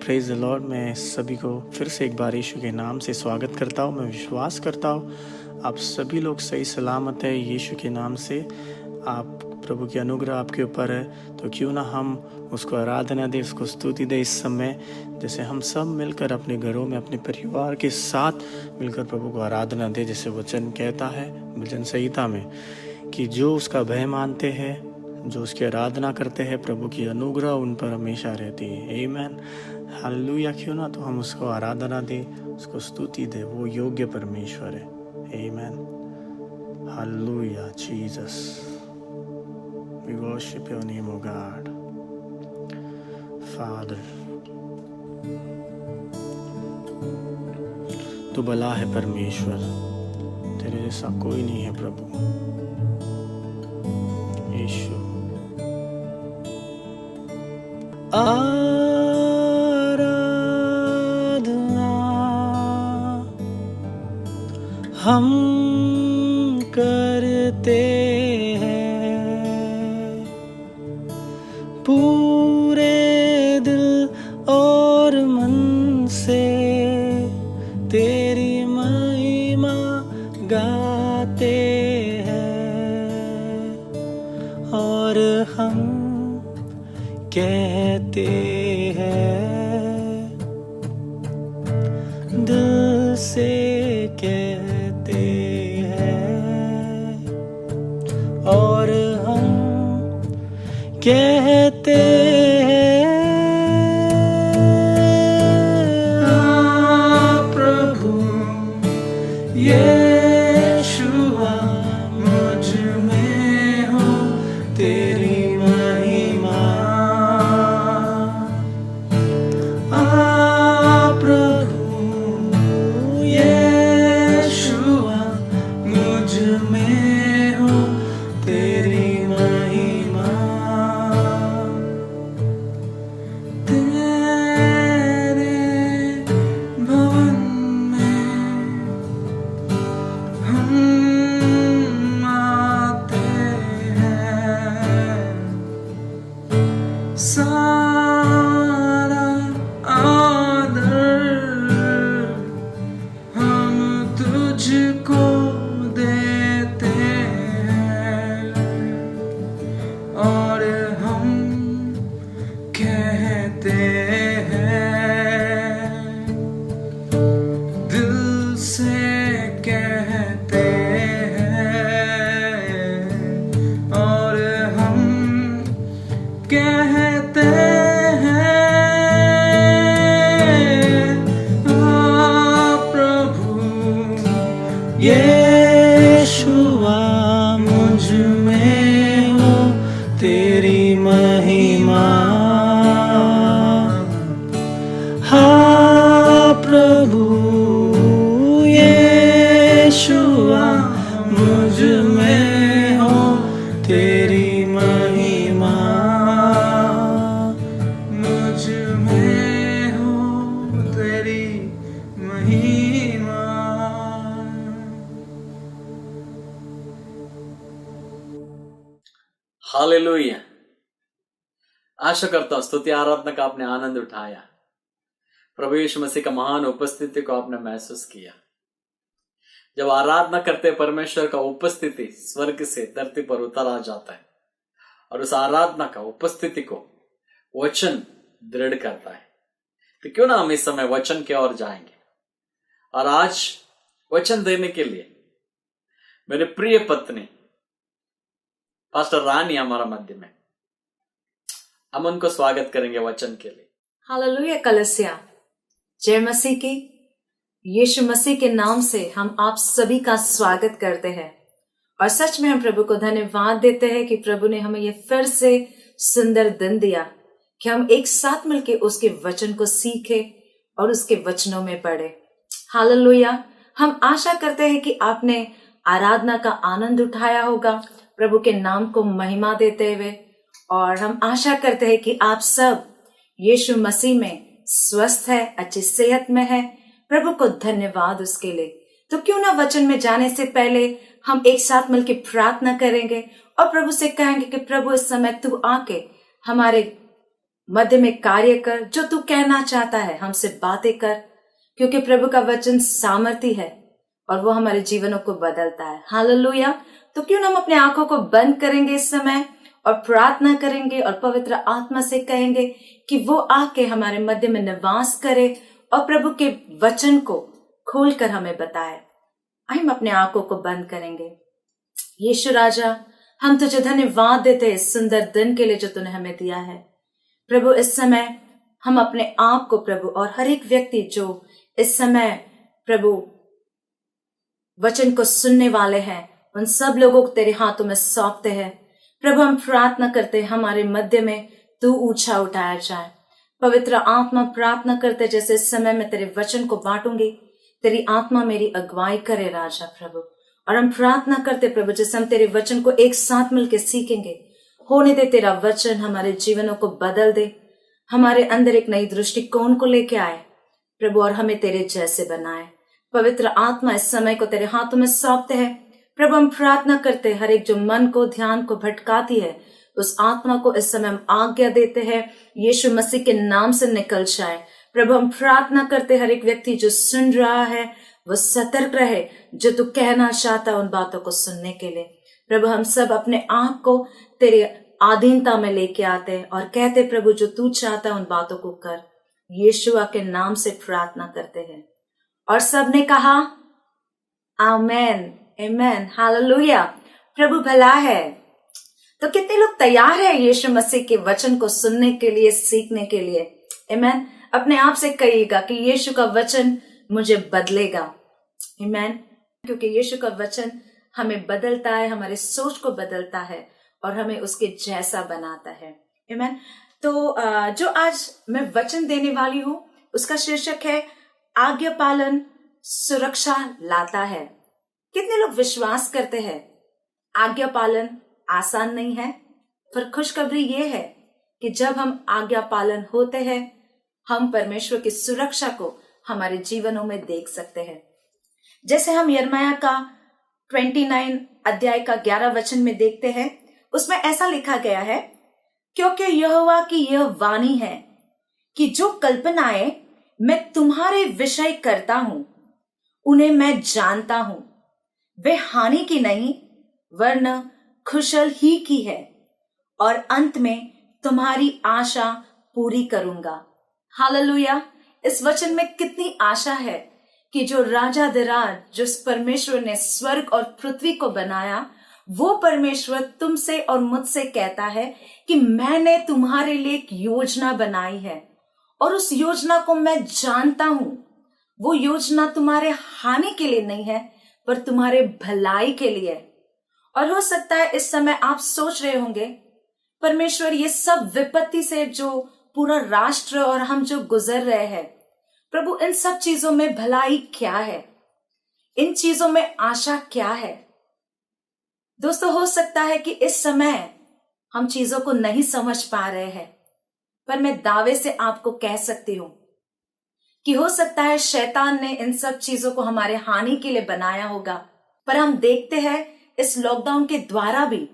Praise the Lord. मैं सभी को फिर से एक बार यीशु के नाम से स्वागत करता हूँ। मैं विश्वास करता हूँ आप सभी लोग सही सलामत है यीशु के नाम से। आप प्रभु की अनुग्रह आपके ऊपर है, तो क्यों ना हम उसको आराधना दे, उसको स्तुति दे इस समय। जैसे हम सब मिलकर अपने घरों में अपने परिवार के साथ मिलकर प्रभु को आराधना दे, जैसे वचन कहता है वचन संहिता में कि जो उसका भय मानते हैं, जो उसकी आराधना करते हैं, प्रभु की अनुग्रह उन पर हमेशा रहती है। Amen, hallelujah. क्यों ना तो हम उसको आराधना दे, उसको स्तुति दे, वो योग्य परमेश्वर है। Amen, hallelujah Jesus, we worship your name O God father. तू भला है परमेश्वर, तेरे जैसा कोई नहीं है प्रभु यीशु। आराधना हम करते हैं पूरे दिल और मन से, तेरी महिमा गाते हैं और हम कहते हैं, दिल से कहते हैं और हम कहते हैं, प्रभु यीशुआ मुझ में हो तेरी महिमा। प्रभु यीशुआ मुझ में हो तेरी महिमा। तेरे भवन में हम आते हैं, सारा आदर हम तुझको देते हैं और हम कहते हैं, दिल से कहते हैं और हम कहते हैं, प्रभु यीशुआ मुझ में हो तेरी महिमा। हाँ प्रभु यीशुआ मुझ में हो तेरी महिमा, मुझ में हो तेरी महिमा। हालेलुया। आशा करता हूं स्तुति आराधना का आपने आनंद उठाया, प्रभु यीशु मसीह का महान उपस्थिति को आपने महसूस किया। जब आराधना करते परमेश्वर का उपस्थिति स्वर्ग से धरती पर उतर आ जाता है और उस आराधना का उपस्थिति को वचन दृढ़ करता है। तो क्यों ना हम इस समय वचन की ओर जाएंगे और आज वचन देने के लिए मेरे प्रिय पत्नी पास्टर रानी हमारा मध्य में, हम उनको स्वागत करेंगे वचन के लिए। हालेलुया कलसिया, जय मसीह की। यीशु मसीह के नाम से हम आप सभी का स्वागत करते हैं और सच में हम प्रभु को धन्यवाद देते हैं कि प्रभु ने हमें ये फिर से सुंदर दिन दिया कि हम एक साथ मिलकर उसके वचन को सीखे और उसके वचनों में पढ़े। हालेलुया। हम आशा करते हैं कि आपने आराधना का आनंद उठाया होगा, प्रभु के नाम को महिमा देते हुए, और हम आशा करते हैं कि आप सब यीशु मसीह में स्वस्थ है, अच्छी सेहत में है। प्रभु को धन्यवाद उसके लिए। तो क्यों ना वचन में जाने से पहले हम एक साथ मिलकर प्रार्थना करेंगे और प्रभु से कहेंगे कि प्रभु इस समय तू आके हमारे मध्य में कार्य कर, जो तू कहना चाहता है हमसे बातें कर, क्योंकि प्रभु का वचन सामर्थी है और वो हमारे जीवनों को बदलता है। हालेलुया। तो क्यों ना हम अपने आंखों को बंद करेंगे इस समय और प्रार्थना करेंगे और पवित्र आत्मा से कहेंगे कि वो आके हमारे मध्य में निवास करे और प्रभु के वचन को खोलकर हमें बताए। हम अपने आंखों को बंद करेंगे। यीशु राजा, हम तुझे धन्यवाद देते हैं इस सुंदर दिन के लिए जो तूने हमें दिया है। प्रभु इस समय हम अपने आप को प्रभु और हर एक व्यक्ति जो इस समय प्रभु वचन को सुनने वाले हैं, उन सब लोगों को तेरे हाथों में सौंपते हैं। प्रभु हम प्रार्थना करते हैं हमारे मध्य में तू ऊंचा उठाया जाए। पवित्र आत्मा प्रार्थना करते जैसे इस समय में तेरे वचन को बांटूंगी, तेरी आत्मा मेरी अगुवाई करे राजा प्रभु। और हम प्रार्थना करते प्रभु जैसे हम तेरे वचन को एक साथ मिलकर सीखेंगे, होने दे तेरा वचन हमारे जीवनों को बदल दे, हमारे अंदर एक नई दृष्टिकोण को लेके आए प्रभु और हमें तेरे जैसे बनाए। पवित्र आत्मा इस समय को तेरे हाथों में सौंपते हैं प्रभु। हम प्रार्थना करते हर एक जो मन को ध्यान को भटकाती है उस आत्मा को इस समय हम आज्ञा देते हैं यीशु मसीह के नाम से निकल जाए। प्रभु हम प्रार्थना करते हर एक व्यक्ति जो सुन रहा है वो सतर्क रहे, जो तू कहना चाहता है उन बातों को सुनने के लिए। प्रभु हम सब अपने आप को तेरे अधीनता में लेके आते हैं और कहते प्रभु जो तू चाहता है उन बातों को कर। यीशुआ के नाम से प्रार्थना करते हैं और सब ने कहा आमेन, आमेन, हालेलुया। प्रभु भला है। तो कितने लोग तैयार है यीशु मसीह के वचन को सुनने के लिए, सीखने के लिए? आमेन। अपने आप से कहिएगा कि यीशु का वचन मुझे बदलेगा। आमेन। क्योंकि यीशु का वचन हमें बदलता है, हमारे सोच को बदलता है और हमें उसके जैसा बनाता है। आमेन। तो जो आज मैं वचन देने वाली हूँ उसका शीर्षक है आज्ञा पालन सुरक्षा लाता है। कितने लोग विश्वास करते हैं आज्ञा पालन आसान नहीं है, पर खुशखबरी ये है कि जब हम आज्ञा पालन होते हैं हम परमेश्वर की सुरक्षा को हमारे जीवनों में देख सकते हैं। जैसे हम यिर्मयाह का 29 अध्याय का 11 वचन में देखते हैं, उसमें ऐसा लिखा गया है, क्योंकि यहोवा की यह वाणी है कि जो कल्पनाएं मैं तुम्हारे विषय करता हूं उन्हें मैं जानता हूं, वे हानि की नहीं वरन खुशल ही की है और अंत में तुम्हारी आशा पूरी करूंगा। हालेलुया। इस वचन में कितनी आशा है कि जो राजा दिराज, जिस परमेश्वर ने स्वर्ग और पृथ्वी को बनाया, वो परमेश्वर तुमसे और मुझसे कहता है कि मैंने तुम्हारे लिए एक योजना बनाई है और उस योजना को मैं जानता हूं। वो योजना तुम्हारे हानि के लिए नहीं है पर तुम्हारे भलाई के लिए। और हो सकता है इस समय आप सोच रहे होंगे परमेश्वर ये सब विपत्ति से जो पूरा राष्ट्र और हम जो गुजर रहे हैं, प्रभु इन सब चीजों में भलाई क्या है, इन चीजों में आशा क्या है? दोस्तों हो सकता है कि इस समय हम चीजों को नहीं समझ पा रहे हैं, पर मैं दावे से आपको कह सकती हूं कि हो सकता है शैतान ने इन सब चीजों को हमारे हानि के लिए बनाया होगा, पर हम देखते हैं इस लॉकडाउन के द्वारा भी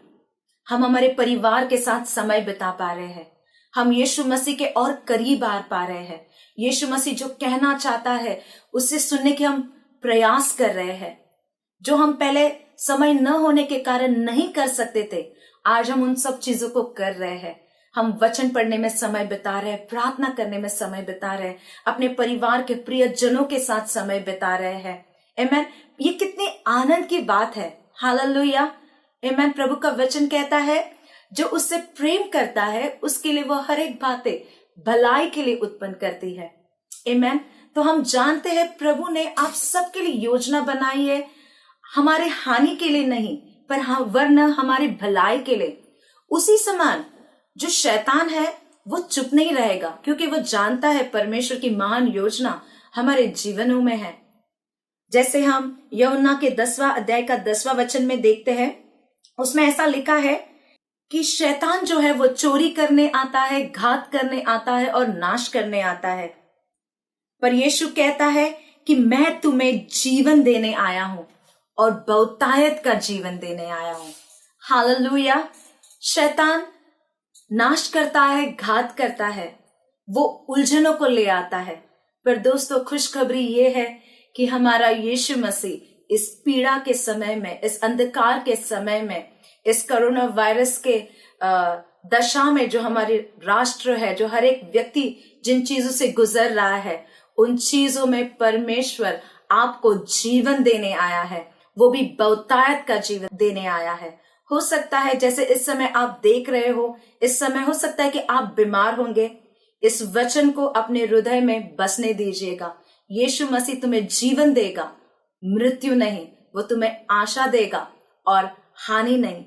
हम हमारे परिवार के साथ समय बिता पा रहे हैं। हम यीशु मसीह के और करीब आ पा रहे हैं। यीशु मसीह जो कहना चाहता है उसे सुनने के हम प्रयास कर रहे हैं। जो हम पहले समय न होने के कारण नहीं कर सकते थे, आज हम उन सब चीजों को कर रहे हैं। हम वचन पढ़ने में समय बिता रहे हैं, प्रार्थना करने में समय बिता रहे हैं, अपने परिवार के प्रियजनों के साथ समय बिता रहे हैं। आमेन। ये कितनी आनंद की बात है। हालेलुया। आमेन। प्रभु का वचन कहता है जो उससे प्रेम करता है उसके लिए वह हर एक बातें भलाई के लिए उत्पन्न करती है। आमेन। तो हम जानते हैं प्रभु ने आप सबके लिए योजना बनाई है, हमारे हानि के लिए नहीं पर वरना हमारी भलाई के लिए। उसी समान जो शैतान है वो चुप नहीं रहेगा, क्योंकि वो जानता है परमेश्वर की महान योजना हमारे जीवनों में है। जैसे हम यूहन्ना के 10वां अध्याय का 10वां वचन में देखते हैं, उसमें ऐसा लिखा है कि शैतान जो है वो चोरी करने आता है, घात करने आता है और नाश करने आता है, पर यीशु कहता है कि मैं तुम्हें जीवन देने आया हूं और बहुतायत का जीवन देने आया हूं। हालेलुया। शैतान नाश करता है, घात करता है, वो उलझनों को ले आता है। पर दोस्तों, खुशखबरी ये है कि हमारा यीशु मसीह इस पीड़ा के समय में, इस अंधकार के समय में, इस कोरोना वायरस के दशा में जो हमारे राष्ट्र है, जो हर एक व्यक्ति जिन चीजों से गुजर रहा है, उन चीजों में परमेश्वर आपको जीवन देने आया है, वो भी बहुतायत का जीवन देने आया है। हो सकता है जैसे इस समय आप देख रहे हो, इस समय हो सकता है कि आप बीमार होंगे। इस वचन को अपने हृदय में बसने दीजिएगा। यीशु मसीह तुम्हें जीवन देगा, मृत्यु नहीं, वो तुम्हें आशा देगा और हानि नहीं।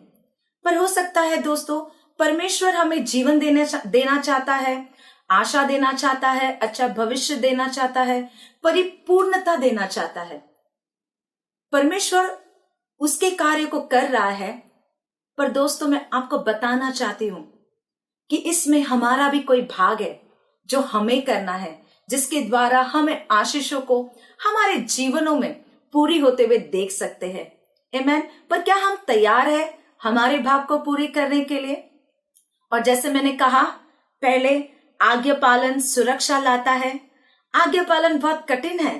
पर हो सकता है दोस्तों, परमेश्वर हमें जीवन देना चाहता है, आशा देना चाहता है, अच्छा भविष्य देना चाहता है, परिपूर्णता देना चाहता है। परमेश्वर उसके कार्य को कर रहा है। पर दोस्तों, मैं आपको बताना चाहती हूं कि इसमें हमारा भी कोई भाग है जो हमें करना है, जिसके द्वारा हमें आशीषों को हमारे जीवनों में पूरी होते हुए देख सकते हैं। आमीन। पर क्या हम तैयार हैं हमारे भाग को पूरी करने के लिए? और जैसे मैंने कहा पहले, आज्ञा पालन सुरक्षा लाता है। आज्ञा पालन बहुत कठिन है,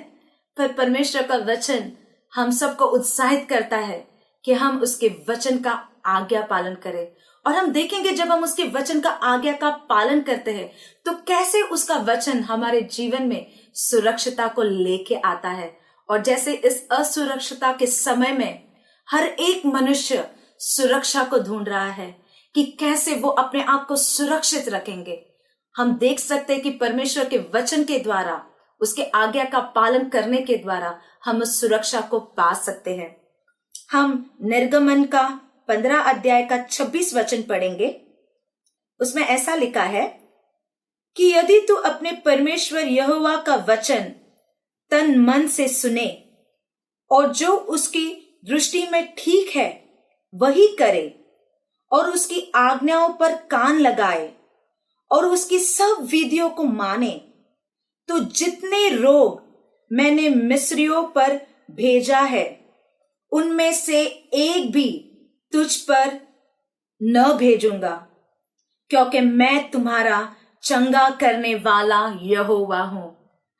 पर परमेश्वर का वचन हम सबको उत्साहित करता है कि हम उसके वचन का आज्ञा पालन करें। और हम देखेंगे जब हम उसके वचन का आज्ञा का पालन करते हैं तो कैसे उसका वचन हमारे जीवन में सुरक्षिता को लेके आता है। और जैसे इस असुरक्षिता के समय में हर एक मनुष्य सुरक्षा को ढूंढ रहा है कि कैसे वो अपने आप को सुरक्षित रखेंगे, हम देख सकते हैं कि परमेश्वर के वचन के द्वारा, उसके आज्ञा का पालन करने के द्वारा हम उस सुरक्षा को पा सकते हैं। हम निर्गमन का 15 अध्याय का 26 वचन पढ़ेंगे। उसमें ऐसा लिखा है कि यदि तू अपने परमेश्वर यहोवा का वचन तन मन से सुने और जो उसकी दृष्टि में ठीक है वही करे और उसकी आज्ञाओं पर कान लगाए और उसकी सब विधियों को माने, तो जितने रोग मैंने मिस्रियों पर भेजा है उनमें से एक भी तुझ पर न भेजूंगा, क्योंकि मैं तुम्हारा चंगा करने वाला यहोवा हूं।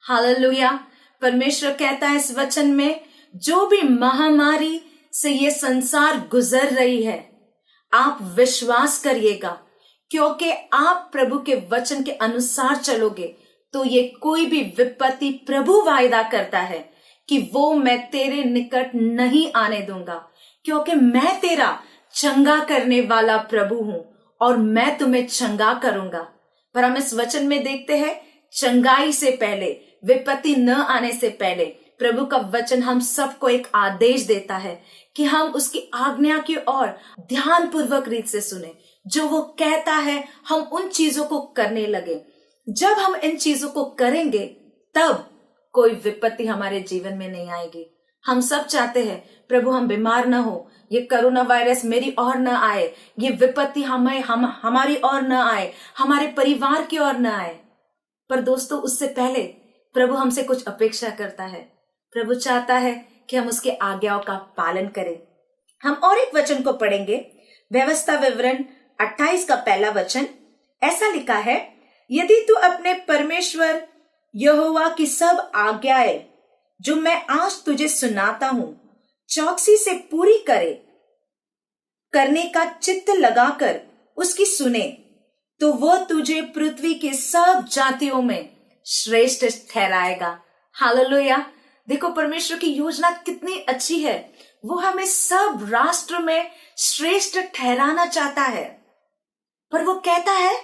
हालेलुया। परमेश्वर कहता है इस वचन में, जो भी महामारी से ये संसार गुजर रही है, आप विश्वास करिएगा, क्योंकि आप प्रभु के वचन के अनुसार चलोगे तो ये कोई भी विपत्ति प्रभु वायदा करता है कि वो मैं तेरे निकट नहीं आने दूंगा, क्योंकि मैं तेरा चंगा करने वाला प्रभु हूं और मैं तुम्हें चंगा करूंगा। पर हम इस वचन में देखते हैं, चंगाई से पहले, विपत्ति न आने से पहले प्रभु का वचन हम सबको एक आदेश देता है कि हम उसकी आज्ञा की ओर ध्यान पूर्वक रीत से सुने। जो वो कहता है हम उन चीजों को करने लगे। जब हम इन चीजों को करेंगे तब कोई विपत्ति हमारे जीवन में नहीं आएगी। हम सब चाहते हैं प्रभु हम बीमार न हो, ये कोरोना वायरस मेरी ओर न आए, ये विपत्ति हमारी ओर न आए, हमारे परिवार की ओर न आए। पर दोस्तों, उससे पहले प्रभु हमसे कुछ अपेक्षा करता है। प्रभु चाहता है कि हम उसके आज्ञाओं का पालन करें। हम और एक वचन को पढ़ेंगे, व्यवस्था विवरण 28 का पहला वचन। ऐसा लिखा है, यदि तू अपने परमेश्वर यहोवा की सब आज्ञाएं जो मैं आज तुझे सुनाता हूं चौकसी से पूरी करने का चित्त लगाकर उसकी सुने, तो वह तुझे पृथ्वी के सब जातियों में श्रेष्ठ ठहराएगा। हालेलुया। देखो परमेश्वर की योजना कितनी अच्छी है। वो हमें सब राष्ट्र में श्रेष्ठ ठहराना चाहता है। पर वो कहता है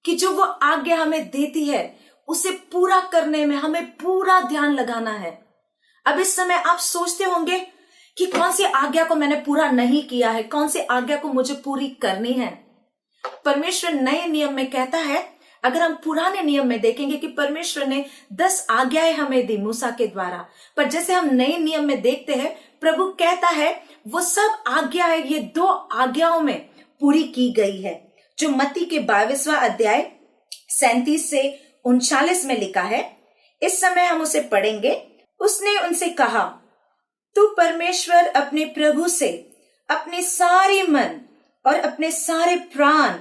कि जो वो आज्ञा हमें देती है उसे पूरा करने में हमें पूरा ध्यान लगाना है। अब इस समय आप सोचते होंगे कि कौन सी आज्ञा को मैंने पूरा नहीं किया है, कौन सी आज्ञा को मुझे पूरी करनी है। परमेश्वर नए नियम में कहता है, अगर हम पुराने नियम में देखेंगे कि परमेश्वर ने 10 आज्ञाएं हमें दी मूसा के द्वारा, पर जैसे हम नए नियम में देखते हैं प्रभु कहता है वो सब आज्ञाएं ये 2 आज्ञाओं में पूरी की गई है, जो मत्ती के 22वां अध्याय 37 से 39 में लिखा है। इस समय हम उसे पढ़ेंगे। उसने उनसे कहा, तू परमेश्वर अपने प्रभु से अपने सारे मन और अपने सारे प्राण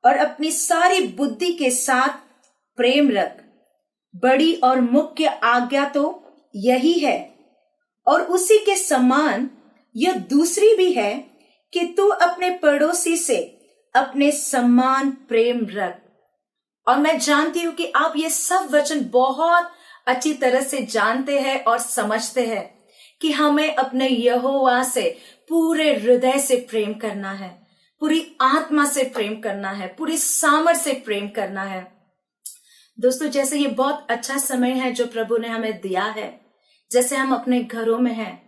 और अपनी सारी बुद्धि के साथ प्रेम रख। बड़ी और मुख्य आज्ञा तो यही है, और उसी के समान यह दूसरी भी है कि तू अपने पड़ोसी से अपने समान प्रेम रख। और मैं जानती हूं कि आप ये सब वचन बहुत अच्छी तरह से जानते हैं और समझते हैं कि हमें अपने यहोवा से पूरे हृदय से प्रेम करना है, पूरी आत्मा से प्रेम करना है, पूरी सामर्थ से प्रेम करना है। दोस्तों, जैसे ये बहुत अच्छा समय है जो प्रभु ने हमें दिया है, जैसे हम अपने घरों में हैं,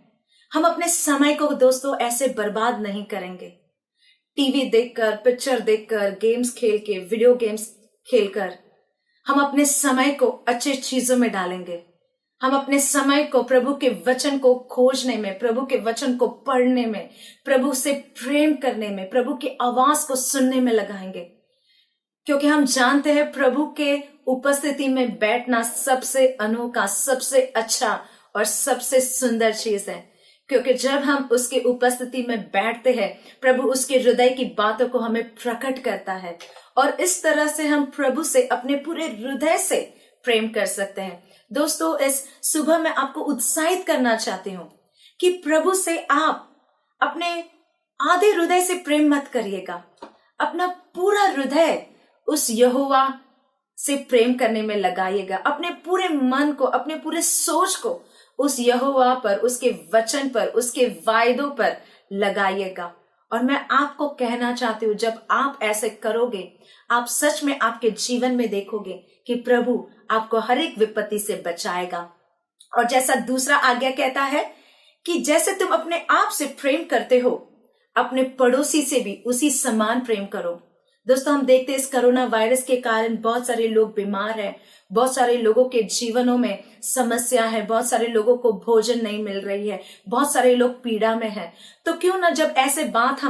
हम अपने समय को दोस्तों ऐसे बर्बाद नहीं करेंगे। टीवी देखकर, पिक्चर देखकर, गेम्स खेल के, वीडियो गेम्स खेलकर हम अपने समय को अच्छी चीजों में डालेंगे। हम अपने समय को प्रभु के वचन को खोजने में, प्रभु के वचन को पढ़ने में, प्रभु से प्रेम करने में, प्रभु की आवाज को सुनने में लगाएंगे, क्योंकि हम जानते हैं प्रभु के उपस्थिति में बैठना सबसे अनोखा, सबसे अच्छा और सबसे सुंदर चीज है। क्योंकि जब हम उसकी उपस्थिति में बैठते हैं, प्रभु उसके हृदय की बातों को हमें प्रकट करता है, और इस तरह से हम प्रभु से अपने पूरे हृदय से प्रेम कर सकते हैं। दोस्तों, इस सुबह मैं आपको उत्साहित करना चाहती हूँ कि प्रभु से आप अपने आधे हृदय से प्रेम मत करिएगा। अपना पूरा हृदय उस यहोवा से प्रेम करने में लगाइएगा। अपने पूरे मन को, अपने पूरे सोच को उस यहोवा पर, उसके वचन पर, उसके वायदों पर लगाइएगा। और मैं आपको कहना चाहती हूँ, जब आप ऐसे करोगे, आप सच में आपके जीवन में देखोगे कि प्रभु आपको हर एक विपत्ति से बचाएगा। और जैसा दूसरा आज्ञा कहता है कि जैसे तुम अपने आप से प्रेम करते हो, अपने पड़ोसी से भी उसी समान प्रेम करो। दोस्तों, हम देखते हैं इस कोरोना वायरस के कारण बहुत सारे लोग बीमार हैं, बहुत सारे लोगों के जीवनों में समस्या है, बहुत सारे लोगों को भोजन नहीं मिल रही है, बहुत सारे लोग पीड़ा में हैं। तो क्यों ना जब ऐसे बात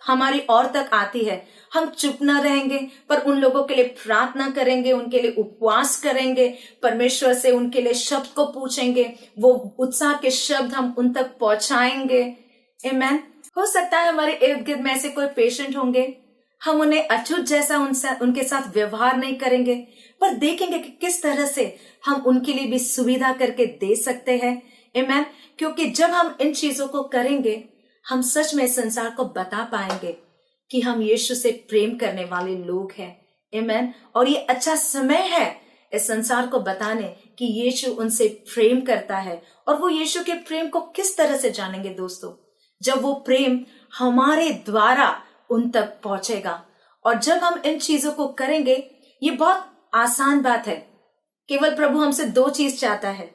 हमारी ओर तक आती है, हम चुप ना रहेंगे, पर उन लोगों के लिए प्रार्थना करेंगे, उनके लिए उपवास करेंगे, परमेश्वर से उनके लिए शब्द को पूछेंगे, वो उत्साह के शब्द हम उन तक पहुंचाएंगे। आमीन। हो सकता है हमारे इर्द गिर्द में ऐसे कोई पेशेंट होंगे, हम उन्हें अछूत जैसा उनके साथ व्यवहार नहीं करेंगे, पर देखेंगे कि किस तरह से हम उनके लिए भी सुविधा करके दे सकते हैं। आमीन। क्योंकि जब हम इन चीजों को करेंगे, हम सच में संसार को बता पाएंगे कि हम यीशु से प्रेम करने वाले लोग हैं। आमीन। और ये अच्छा समय है इस संसार को बताने कि यीशु उनसे प्रेम करता है। और वो यीशु के प्रेम को किस तरह से जानेंगे दोस्तों? जब वो प्रेम हमारे द्वारा उन तक पहुंचेगा। और जब हम इन चीजों को करेंगे, ये बहुत आसान बात है। केवल प्रभु हमसे दो चीज चाहता है।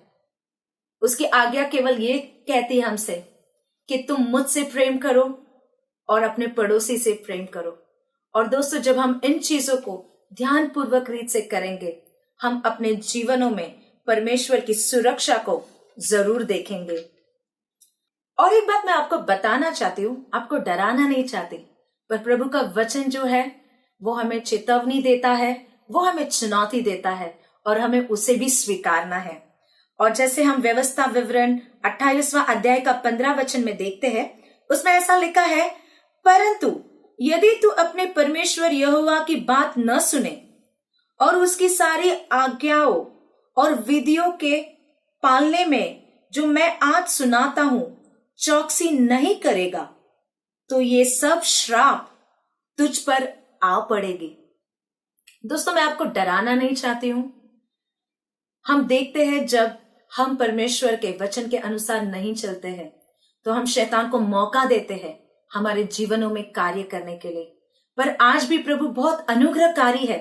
उसकी आज्ञा केवल ये कहती है हमसे कि तुम मुझसे प्रेम करो और अपने पड़ोसी से प्रेम करो। और दोस्तों, जब हम इन चीजों को ध्यान पूर्वक रीत से करेंगे, हम अपने जीवनों में परमेश्वर की सुरक्षा को जरूर देखेंगे। और एक बात मैं आपको बताना चाहती हूँ, आपको डराना नहीं चाहती, पर प्रभु का वचन जो है वो हमें चेतावनी देता है, वो हमें चुनौती देता है, और हमें उसे भी स्वीकारना है। और जैसे हम व्यवस्था विवरण 28वां अध्याय का 15 वचन में देखते हैं, उसमें ऐसा लिखा है, परंतु यदि तू अपने परमेश्वर यहोवा की बात न सुने और उसकी सारी आज्ञाओं और विधियों के पालने में जो मैं आज सुनाता हूं चौकसी नहीं करेगा, तो ये सब श्राप तुझ पर आ पड़ेगी। दोस्तों, मैं आपको डराना नहीं चाहती हूं। हम देखते हैं जब हम परमेश्वर के वचन के अनुसार नहीं चलते हैं, तो हम शैतान को मौका देते हैं हमारे जीवनों में कार्य करने के लिए। पर आज भी प्रभु बहुत अनुग्रहकारी है।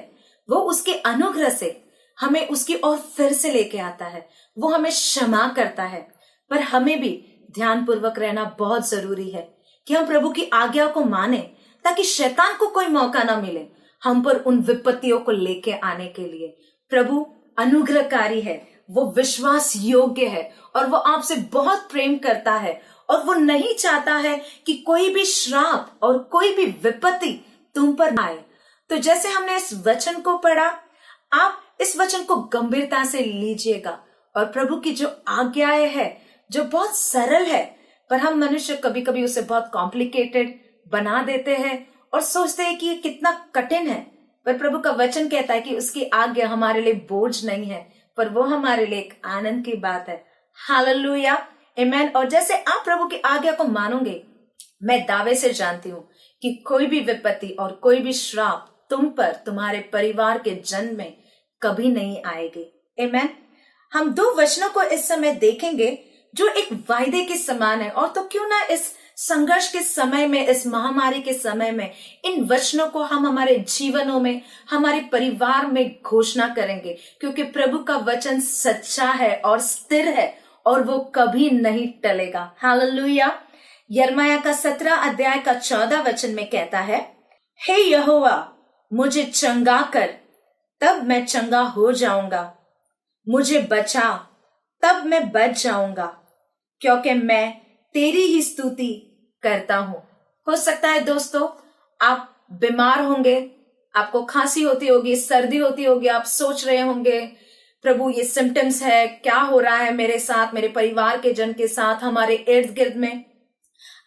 वो उसके अनुग्रह से हमें उसकी ओर फिर से लेके आता है, वो हमें क्षमा करता है। पर हमें भी ध्यान पूर्वक रहना बहुत जरूरी है कि हम प्रभु की आज्ञा को माने, ताकि शैतान को कोई मौका ना मिले हम पर उन विपत्तियों को लेके आने के लिए। प्रभु अनुग्रहकारी है, वो विश्वास योग्य है, और वो आपसे बहुत प्रेम करता है, और वो नहीं चाहता है कि कोई भी श्राप और कोई भी विपत्ति तुम पर आए। तो जैसे हमने इस वचन को पढ़ा, आप इस वचन को गंभीरता से लीजिएगा। और प्रभु की जो आज्ञाएं है, जो बहुत सरल है, पर हम मनुष्य कभी कभी उसे बहुत कॉम्प्लिकेटेड बना देते हैं और सोचते हैं कि ये कितना कठिन है, पर प्रभु का वचन कहता है कि उसकी आज्ञा हमारे लिए बोझ नहीं है, पर वो हमारे लिए एक आनंद की बात है। हालेलुया, आमेन। और जैसे आप प्रभु की आज्ञा को मानोगे, मैं दावे से जानती हूँ कि कोई भी विपत्ति और कोई भी श्राप तुम पर, तुम्हारे परिवार के जन में कभी नहीं आएगी। आमेन। हम दो वचनों को इस समय देखेंगे जो एक वायदे के समान है। और तो क्यों ना इस संघर्ष के समय में, इस महामारी के समय में, इन वचनों को हम हमारे जीवनों में, हमारे परिवार में घोषणा करेंगे, क्योंकि प्रभु का वचन सच्चा है और स्थिर है और वो कभी नहीं टलेगा। हालेलुया। यिर्मयाह का 17 अध्याय का 14 वचन में कहता है, हे यहोवा, मुझे चंगा कर, तब मैं चंगा हो जाऊंगा। मुझे बचा, तब मैं बच जाऊंगा, क्योंकि मैं तेरी ही स्तुति करता हूं। हो सकता है दोस्तों आप बीमार होंगे, आपको खांसी होती होगी, सर्दी होती होगी, आप सोच रहे होंगे प्रभु ये सिम्टम्स है, क्या हो रहा है मेरे साथ, मेरे परिवार के जन के साथ, हमारे इर्द गिर्द में।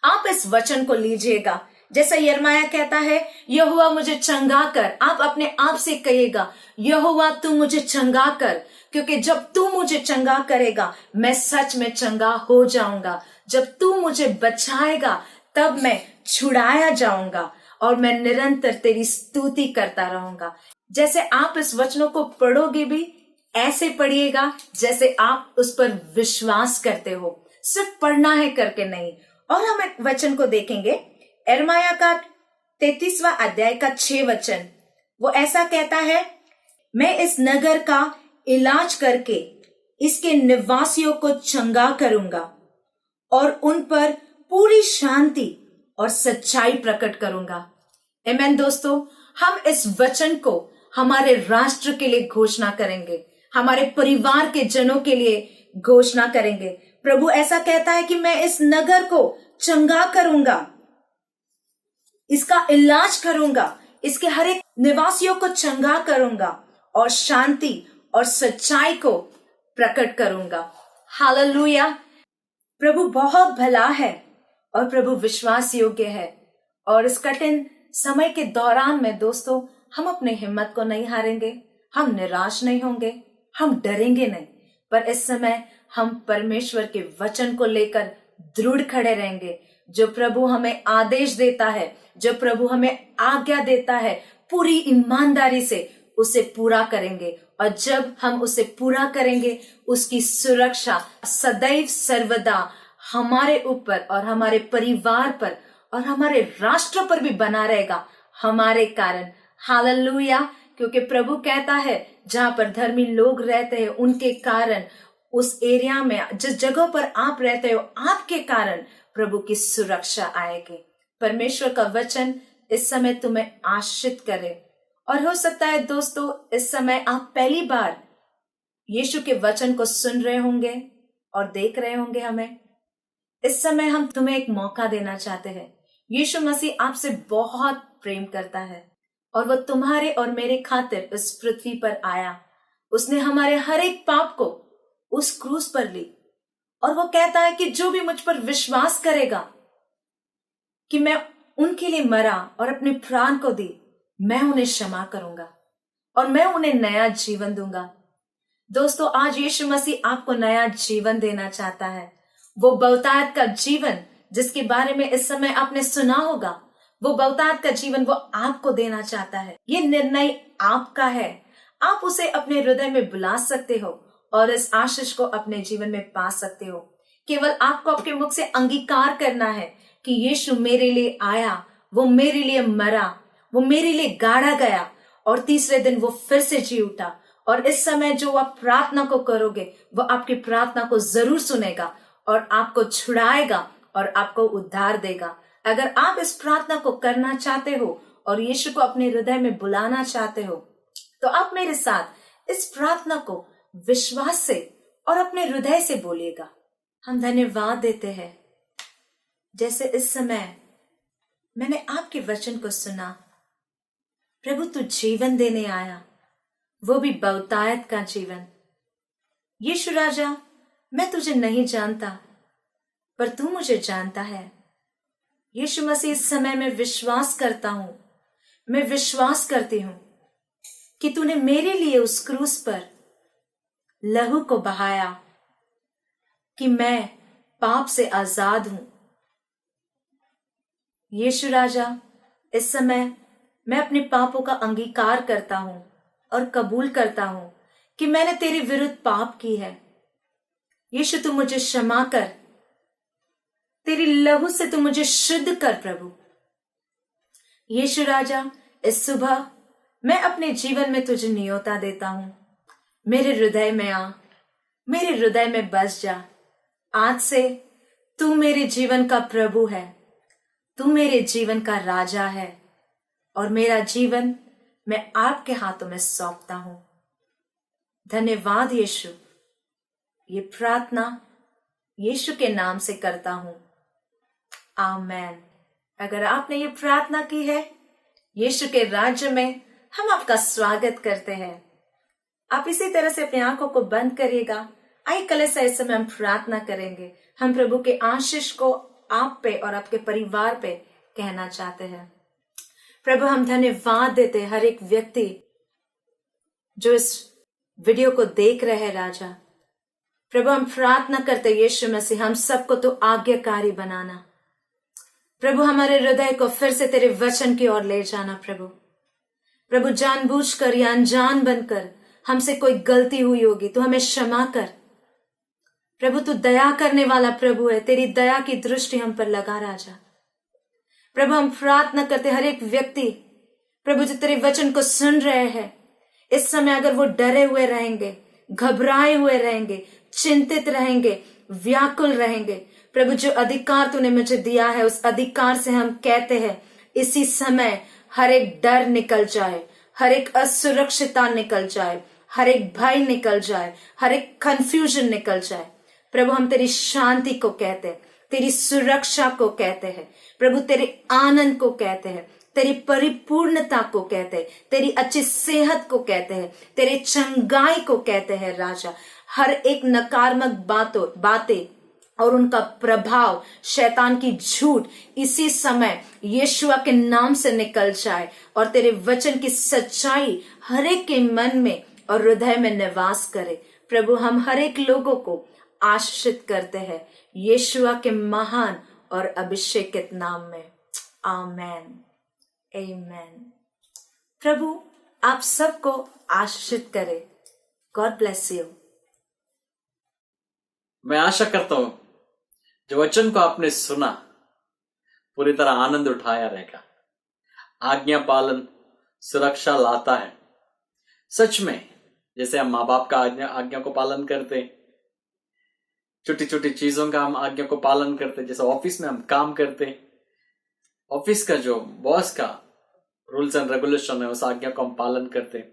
आप इस वचन को लीजिएगा, जैसा यिर्मयाह कहता है, यहोवा मुझे चंगा कर। आप अपने आप से कहिएगा, यहोवा तू मुझे चंगा कर, क्योंकि जब तू मुझे चंगा करेगा मैं सच में चंगा हो जाऊंगा। जब तू मुझे बचाएगा तब मैं छुड़ाया जाऊंगा और मैं निरंतर तेरी स्तुति करता रहूंगा। जैसे आप इस वचनों को पढ़ोगे भी ऐसे पढ़िएगा जैसे आप उस पर विश्वास करते हो, सिर्फ पढ़ना है करके नहीं। और हम एक वचन को देखेंगे, यिर्मयाह का 33वां अध्याय का 6 वचन। वो ऐसा कहता है, मैं इस नगर का इलाज करके इसके निवासियों को चंगा करूंगा और उन पर पूरी शांति और सच्चाई प्रकट करूंगा। आमेन दोस्तों, हम इस वचन को हमारे राष्ट्र के लिए घोषणा करेंगे, हमारे परिवार के जनों के लिए घोषणा करेंगे। प्रभु ऐसा कहता है कि मैं इस नगर को चंगा करूंगा, इसका इलाज करूंगा, इसके हर एक निवासियों को चंगा करूंगा और शांति और सच्चाई को प्रकट करूंगा। हालेलुया। प्रभु बहुत भला है और प्रभु विश्वास योग्य है। और इस कठिन समय के दौरान में दोस्तों हम अपनी हिम्मत को नहीं हारेंगे, हम निराश नहीं होंगे, हम डरेंगे नहीं, पर इस समय हम परमेश्वर के वचन को लेकर दृढ़ खड़े रहेंगे। जो प्रभु हमें आदेश देता है, जो प्रभु हमें आज्ञा देता है, पूरी ईमानदारी से उसे पूरा करेंगे। और जब हम उसे पूरा करेंगे, उसकी सुरक्षा सदैव सर्वदा हमारे ऊपर और हमारे परिवार पर और हमारे राष्ट्र पर भी बना रहेगा हमारे कारण। हालेलुया। क्योंकि प्रभु कहता है जहां पर धर्मी लोग रहते हैं उनके कारण, उस एरिया में जिस जगह पर आप रहते हो आपके कारण प्रभु की सुरक्षा आएगी। परमेश्वर का वचन इस समय तुम्हें आशीषित करे। और हो सकता है दोस्तों इस समय आप पहली बार यीशु के वचन को सुन रहे होंगे और देख रहे होंगे हमें। इस समय हम तुम्हें एक मौका देना चाहते हैं। यीशु मसीह आपसे बहुत प्रेम करता है और वो तुम्हारे और मेरे खातिर इस पृथ्वी पर आया। उसने हमारे हर एक पाप को उस क्रूस पर ली और वो कहता है कि जो भी मुझ पर विश्वास करेगा कि मैं उनके लिए मरा और अपने प्राण को दी, मैं उन्हें क्षमा करूंगा और मैं उन्हें नया जीवन दूंगा। दोस्तों आज यीशु मसीह आपको नया जीवन देना चाहता है। वो बहुतायत का जीवन जिसके बारे में इस समय आपने सुना होगा, वो बहुतायत का जीवन वो आपको देना चाहता है। ये निर्णय आपका है। आप उसे अपने हृदय में बुला सकते हो और इस आशीष को अपने जीवन में पा सकते हो। केवल आपको आपके मुख से अंगीकार करना है कि यीशु मेरे लिए आया, वो मेरे लिए मरा, वो मेरे लिए गाड़ा गया और तीसरे दिन वो फिर से जी उठा। और इस समय जो आप प्रार्थना को करोगे वो आपकी प्रार्थना को जरूर सुनेगा और आपको छुड़ाएगा और आपको उद्धार देगा। अगर आप इस प्रार्थना को करना चाहते हो और यीशु को अपने हृदय में बुलाना चाहते हो तो आप मेरे साथ इस प्रार्थना को विश्वास से और अपने हृदय से बोलिएगा। हम धन्यवाद देते हैं जैसे इस समय मैंने आपके वचन को सुना। प्रभु तू जीवन देने आया, वो भी बहुतायत का जीवन। यीशु राजा, मैं तुझे नहीं जानता पर तू मुझे जानता है। यीशु मसीह, इस समय मैं विश्वास करता हूं, मैं विश्वास करती हूं कि तूने मेरे लिए उस क्रूस पर लहू को बहाया, कि मैं पाप से आजाद हूं। यीशु राजा, इस समय मैं अपने पापों का अंगीकार करता हूं और कबूल करता हूं कि मैंने तेरे विरुद्ध पाप की है। यीशु, तू मुझे क्षमा कर, तेरी लहू से तू मुझे शुद्ध कर प्रभु। यीशु राजा, इस सुबह मैं अपने जीवन में तुझे न्योता देता हूं। मेरे हृदय में आ, मेरे हृदय में बस जा। आज से तू मेरे जीवन का प्रभु है, तू मेरे जीवन का राजा है और मेरा जीवन मैं आपके हाथों में सौंपता हूं। धन्यवाद यीशु। ये प्रार्थना यीशु के नाम से करता हूं, आमेन। अगर आपने ये प्रार्थना की है, यीशु के राज्य में हम आपका स्वागत करते हैं। आप इसी तरह से अपनी आंखों को बंद करिएगा। आइए कलीसिया, इस समय हम प्रार्थना करेंगे। हम प्रभु के आशीष को आप पे और आपके परिवार पे कहना चाहते हैं। प्रभु, हम धन्यवाद देते हैं हर एक व्यक्ति जो इस वीडियो को देख रहे हैं राजा। प्रभु, हम प्रार्थना करते यीशु मसीह, हम सबको तो आज्ञाकारी बनाना। प्रभु, हमारे हृदय को फिर से तेरे वचन की ओर ले जाना। प्रभु, जानबूझकर या अनजान बनकर हमसे कोई गलती हुई होगी तो हमें क्षमा कर। प्रभु, तू दया करने वाला प्रभु है, तेरी दया की दृष्टि हम पर लगा राजा। प्रभु, हम प्रार्थना करते हर एक व्यक्ति प्रभु जो तेरे वचन को सुन रहे हैं, इस समय अगर वो डरे हुए रहेंगे, घबराए हुए रहेंगे, चिंतित रहेंगे, व्याकुल रहेंगे, प्रभु जो अधिकार तूने मुझे दिया है उस अधिकार से हम कहते हैं इसी समय हर एक डर निकल जाए, हर एक असुरक्षितता निकल जाए, हर एक भय निकल जाए, हर एक कंफ्यूजन निकल जाए। प्रभु, हम तेरी शांति को कहते हैं, तेरी सुरक्षा को कहते हैं प्रभु, तेरे आनंद को कहते हैं, तेरी परिपूर्णता को कहते हैं, तेरी अच्छी सेहत को कहते हैं, तेरे चंगाई को कहते हैं राजा। हर एक नकारात्मक बातें और उनका प्रभाव, शैतान की झूठ इसी समय यीशुआ के नाम से निकल जाए और तेरे वचन की सच्चाई हर एक के मन में और हृदय में निवास करे। प्रभु, हम हर एक लोगों को आशीषित करते हैं यीशुआ के महान और अभिषेकित नाम में, आमेन, आमेन। प्रभु आप सबको आशीषित करे। God bless you. मैं आशा करता हूं जो वचन को आपने सुना पूरी तरह आनंद उठाया रहेगा। आज्ञा पालन सुरक्षा लाता है। सच में जैसे हम माँ बाप का आज्ञा को पालन करते, छोटी छोटी चीजों का हम आज्ञा को पालन करते, जैसे ऑफिस में हम काम करते, ऑफिस का जो बॉस का रूल्स एंड रेगुलेशन है उस आज्ञा को हम पालन करते,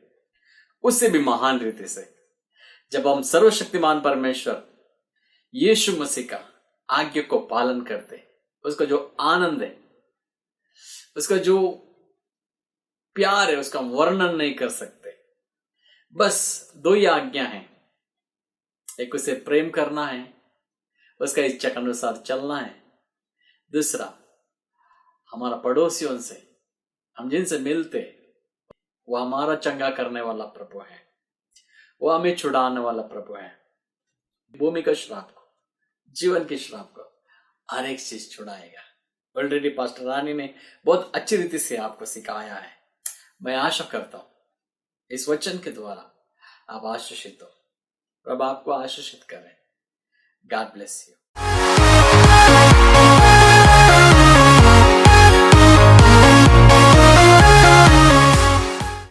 उससे भी महान रीति से जब हम सर्वशक्तिमान परमेश्वर यीशु मसीह का आज्ञा को पालन करते, उसका जो आनंद है, उसका जो प्यार है, उसका वर्णन नहीं कर सकते। बस दो ही आज्ञा हैं, एक उसे प्रेम करना है, उसका इच्छा के अनुसार चलना है। दूसरा, हमारा पड़ोसियों से हम जिनसे मिलते वो हमारा चंगा करने वाला प्रभु है, वो हमें छुड़ाने वाला प्रभु है। भूमि का श्राप को, जीवन के श्राप को हर एक चीज छुड़ाएगा। ऑलरेडी पास्टर रानी ने बहुत अच्छी रीति से आपको सिखाया है। मैं आशा करता हूं इस वचन के द्वारा आप आशीषित हो। प्रभु आपको आशीषित करें। God bless you.